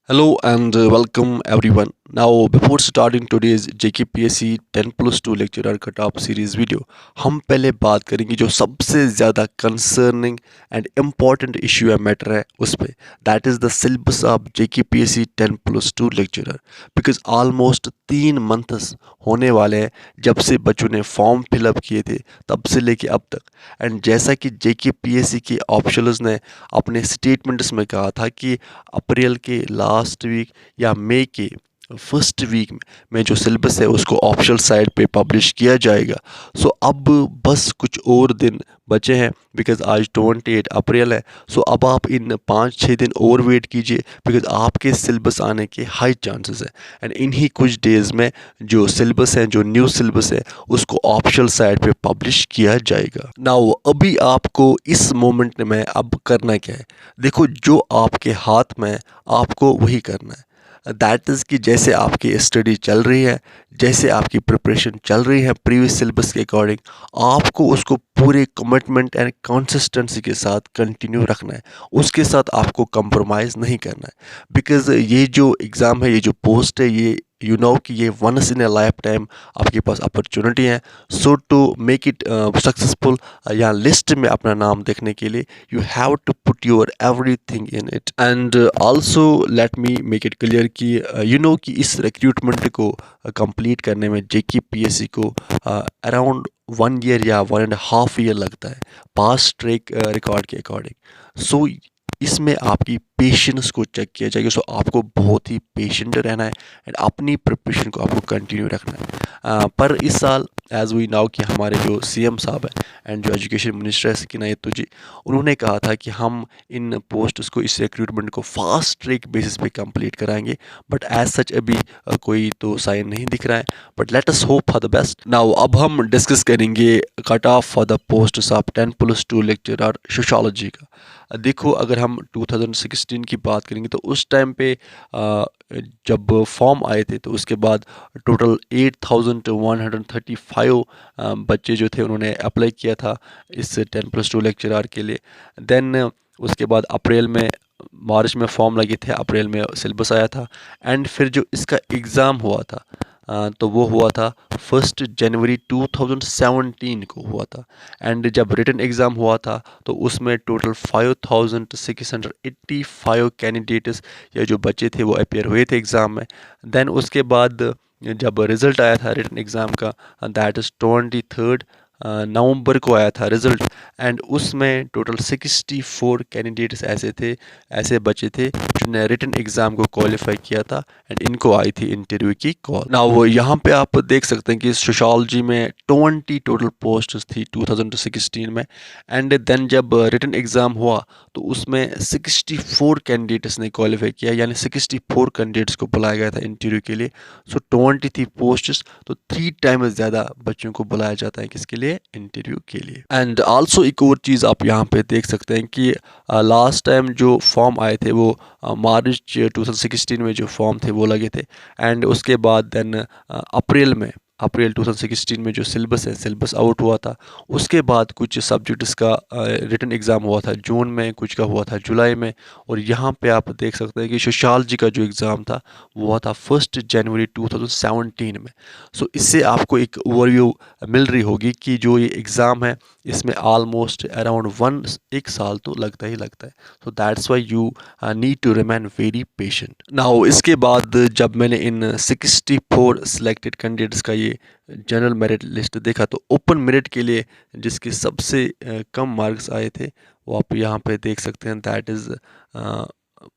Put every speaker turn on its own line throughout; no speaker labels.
Hello and welcome everyone. Now, before starting today's JKPSC 10+2 lecturer cutoff series video, हम पहले बात करेंगे जो सबसे ज़्यादा कंसर्निंग एंड इम्पॉर्टेंट इशू है मैटर है उस पर that is the syllabus of JKPSC 10+2 lecturer because almost 3 months होने वाले हैं जब से बच्चों ने फॉर्म फिलअप किए थे तब से लेके अब तक। एंड जैसा कि JKPSC के ऑफिशियल्स ने अपने स्टेटमेंट्स में कहा था कि अप्रैल के लास्ट वीक या मई के फर्स्ट वीक में जो सिलेबस है उसको ऑफिशियल साइट पे पब्लिश किया जाएगा। सो अब बस कुछ और दिन बचे हैं बिकॉज आज 28 अप्रैल है। सो अब आप इन 5-6 दिन और वेट कीजिए बिकॉज आपके सिलेबस आने के हाई चांसेस हैं। एंड इन्हीं कुछ डेज़ में जो सिलेबस है, जो न्यू सिलेबस है, उसको ऑफिशियल साइट पे पब्लिश किया जाएगा। नाउ अभी आपको इस मोमेंट में अब करना क्या है, देखो जो आपके हाथ में आपको वही करना है। दैट इज़ कि जैसे आपकी स्टडी चल रही है, जैसे आपकी प्रिपरेशन चल रही है प्रीवियस सिलेबस के अकॉर्डिंग, आपको उसको पूरे कमिटमेंट एंड कंसिस्टेंसी के साथ कंटिन्यू रखना है। उसके साथ आपको कंप्रोमाइज़ नहीं करना है बिकॉज़ ये जो एग्ज़ाम है, ये जो पोस्ट है, ये कि ये once in a lifetime आपके पास अपॉर्चुनिटी है। So to make it successful या लिस्ट में अपना नाम देखने के लिए you have to put your everything in it. And also let me make it clear कि कि इस रिक्रूटमेंट को कंप्लीट करने में JKPSC को अराउंड 1 ईयर या 1.5 ईयर लगता है पास्ट ट्रैक रिकॉर्ड के अकॉर्डिंग। सो इसमें आपकी पेशेंस को चेक किया जाएगा। सो आपको बहुत ही पेशेंट रहना है एंड अपनी प्रिपरेशन को आपको कंटिन्यू रखना है। पर इस साल एज वी नाउ कि हमारे जो CM साहब हैं एंड जो एजुकेशन मिनिस्टर है सकीना यत्तू जी, उन्होंने कहा था कि हम इन पोस्ट्स को, इस रिक्रूटमेंट को फास्ट ट्रैक बेसिस पे कंप्लीट कराएंगे। बट एज सच अभी कोई तो साइन नहीं दिख रहा है, but let us hope for the best. Now अब हम डिस्कस करेंगे cut off for the post of 10+2 lecturer sociology का। देखो अगर हम 2016 की बात करेंगे तो उस टाइम पे जब फॉर्म आए थे तो उसके बाद टोटल 8135 बच्चे जो थे उन्होंने अप्लाई किया था इस 10+2 लेक्चरर के लिए। देन उसके बाद अप्रैल में, मार्च में फॉर्म लगे थे, अप्रैल में सिलेबस आया था। एंड फिर जो इसका एग्ज़ाम हुआ था तो वो हुआ था 1 जनवरी 2017 को हुआ था। एंड जब रिटन एग्ज़ाम हुआ था तो उसमें टोटल 5685 कैंडिडेट्स या जो बच्चे थे वो अपेयर हुए थे एग्ज़ाम में। देन उसके बाद जब रिज़ल्ट आया था रिटन एग्ज़ाम का, दैट इज़ 23 नवंबर को आया था रिज़ल्ट। एंड उसमें टोटल 64 कैंडिडेट्स ऐसे बचे थे जिन्होंने रिटन एग्ज़ाम को क्वालिफाई किया था एंड इनको आई थी इंटरव्यू की कॉल। ना वो यहाँ पे आप देख सकते हैं कि सोशियोलॉजी में 20 टोटल पोस्ट थी 2016 में। एंड देन जब रिटन एग्ज़ाम हुआ तो उसमें 64 कैंडिडेट्स ने क्वालिफाई किया, यानी 64 कैंडिडेट्स को बुलाया गया था इंटरव्यू के लिए। सो 20 थी पोस्ट्स, तो 3 टाइम ज़्यादा बच्चों को बुलाया जाता है किसके लिए, इंटरव्यू के लिए। एंड आल्सो एक और चीज़ आप यहाँ पे देख सकते हैं कि लास्ट टाइम जो फॉर्म आए थे वो मार्च 2016 में जो फॉर्म थे वो लगे थे। एंड उसके बाद देन अप्रैल 2016 में जो सिलेबस है, सिलेबस आउट हुआ था। उसके बाद कुछ सब्जेक्ट्स का रिटन एग्ज़ाम हुआ था जून में, कुछ का हुआ था जुलाई में। और यहाँ पे आप देख सकते हैं कि सोशियोलॉजी का जो एग्ज़ाम था वो हुआ था 1 जनवरी 2017 में। सो इससे आपको एक ओवरव्यू मिल रही होगी कि जो ये एग्ज़ाम है इसमें ऑलमोस्ट अराउंड एक साल तो लगता ही लगता है। So that's why you need to remain very patient. Now इसके बाद जब मैंने इन 64 सिलेक्टेड कैंडिडेट्स का ये जनरल मेरिट लिस्ट देखा तो ओपन मेरिट के लिए जिसके सबसे कम मार्क्स आए थे वो आप यहाँ पे देख सकते हैं, दैट इज़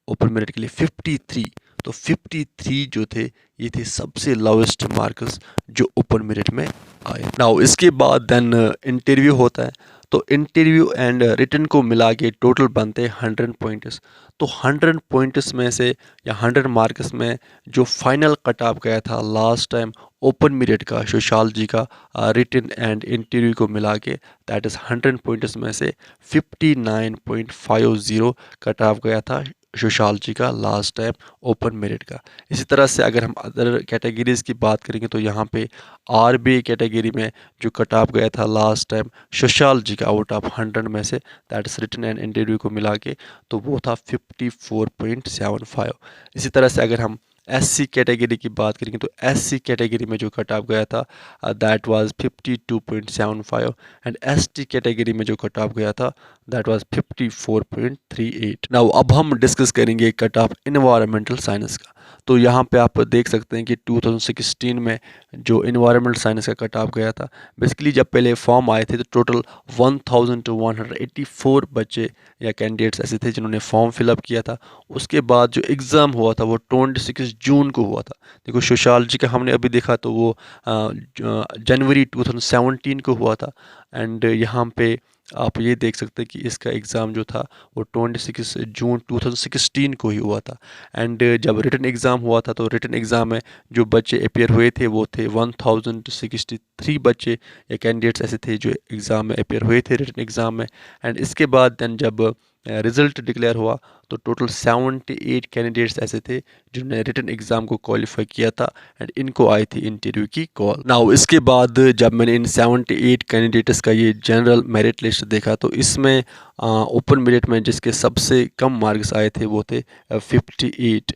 ओपन मेरिट के लिए 53। तो 53 जो थे ये थे सबसे लोवेस्ट मार्क्स जो ओपन मेरिट में आए। नाउ इसके बाद देन इंटरव्यू होता है। तो इंटरव्यू एंड रिटन को मिला के टोटल बनते हैं 100 पॉइंट्स। तो 100 पॉइंट्स में से या 100 मार्क्स में जो फाइनल कट ऑफ गया था लास्ट टाइम ओपन मेरिट का सोशियोलॉजी का रिटन एंड इंटरव्यू को मिला के, दैट इज़ 100 पॉइंट्स में से 59.50 कट ऑफ गया था सोशियोलॉजी का लास्ट टाइम ओपन मेरिट का। इसी तरह से अगर हम अदर कैटेगरीज़ की बात करेंगे तो यहाँ पे आरबीआई कैटेगरी में जो कट ऑफ गया था लास्ट टाइम सोशियोलॉजी का आउट ऑफ 100 में से, that is written and interview को मिला के, तो वो था 54.75। इसी तरह से अगर हम एससी कैटेगरी की बात करेंगे तो एससी कैटेगरी में जो कट ऑफ गया था that was 52.75 and ST category में जो कट ऑफ गया था दैट वाज 54.38। नाउ अब हम डिस्कस करेंगे कट ऑफ इन्वायरमेंटल साइंस का। तो यहाँ पे आप देख सकते हैं कि 2016 में जो इन्वायरमेंटल साइंस का कट ऑफ गया था, बेसिकली जब पहले फॉर्म आए थे तो टोटल 1184 बच्चे या कैंडिडेट्स ऐसे थे जिन्होंने फॉर्म फिलअप किया था। उसके बाद जो एग्ज़ाम हुआ था वो 26 जून को हुआ था। देखो सोशियोलॉजी का हमने अभी देखा तो वो जनवरी 2017 को हुआ था, एंड यहाँ पे आप ये देख सकते हैं कि इसका एग्ज़ाम जो था वो 26 जून 2016 को ही हुआ था। एंड जब रिटन एग्ज़ाम हुआ था तो रिटन एग्ज़ाम में जो बच्चे अपेयर हुए थे वो थे 1063 बच्चे या कैंडिडेट्स ऐसे थे जो एग्ज़ाम में अपेयर हुए थे रिटन एग्ज़ाम में। एंड इसके बाद दैन जब रिज़ल्ट डिक्लेयर हुआ तो टोटल 78 कैंडिडेट्स ऐसे थे जिन्होंने रिटन एग्ज़ाम को क्वालिफाई किया था एंड इनको आई थी इंटरव्यू की कॉल। नाउ इसके बाद जब मैंने इन 78 कैंडिडेट्स का ये जनरल मेरिट लिस्ट देखा तो इसमें ओपन मेरिट में जिसके सबसे कम मार्क्स आए थे वो थे 58।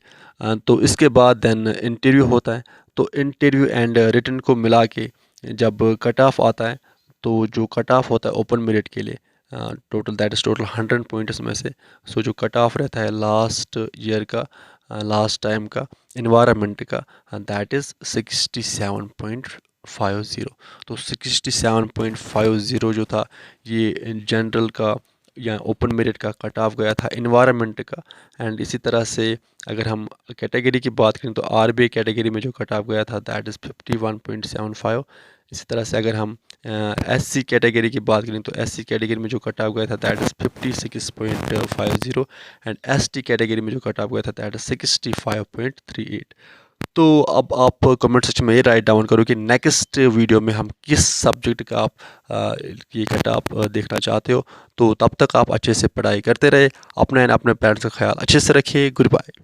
तो इसके बाद दैन इंटरव्यू होता है, तो इंटरव्यू एंड रिटन को मिला के जब कट ऑफ आता है तो जो कट ऑफ होता है ओपन मेरिट के लिए total that is total 100 points में से, सो जो कट ऑफ रहता है लास्ट ईयर का लास्ट टाइम का इन्वायरमेंट का दैट इज़ 67.50। तो 67.50 जो था ये जनरल का या ओपन मेरिट का कट ऑफ गया था इन्वायरमेंट का। एंड इसी तरह से अगर हम कैटेगरी की बात करें तो आरबीआई कैटेगरी में जो कट ऑफ गया था दैट इज़ 51.75। इसी तरह से अगर हम एससी कैटेगरी की बात करें तो एससी कैटेगरी में जो कट ऑफ गया था that is 56.50 and ST category में जो कट ऑफ गया था दैट इज़ 65.38। तो अब आप कमेंट सेक्शन में ये राइट डाउन करो कि नेक्स्ट वीडियो में हम किस सब्जेक्ट का आप ये कट ऑफ देखना चाहते हो। तो तब तक आप अच्छे से पढ़ाई करते रहे, अपना एंड अपने पेरेंट्स का ख्याल अच्छे से रखिए। Good bye.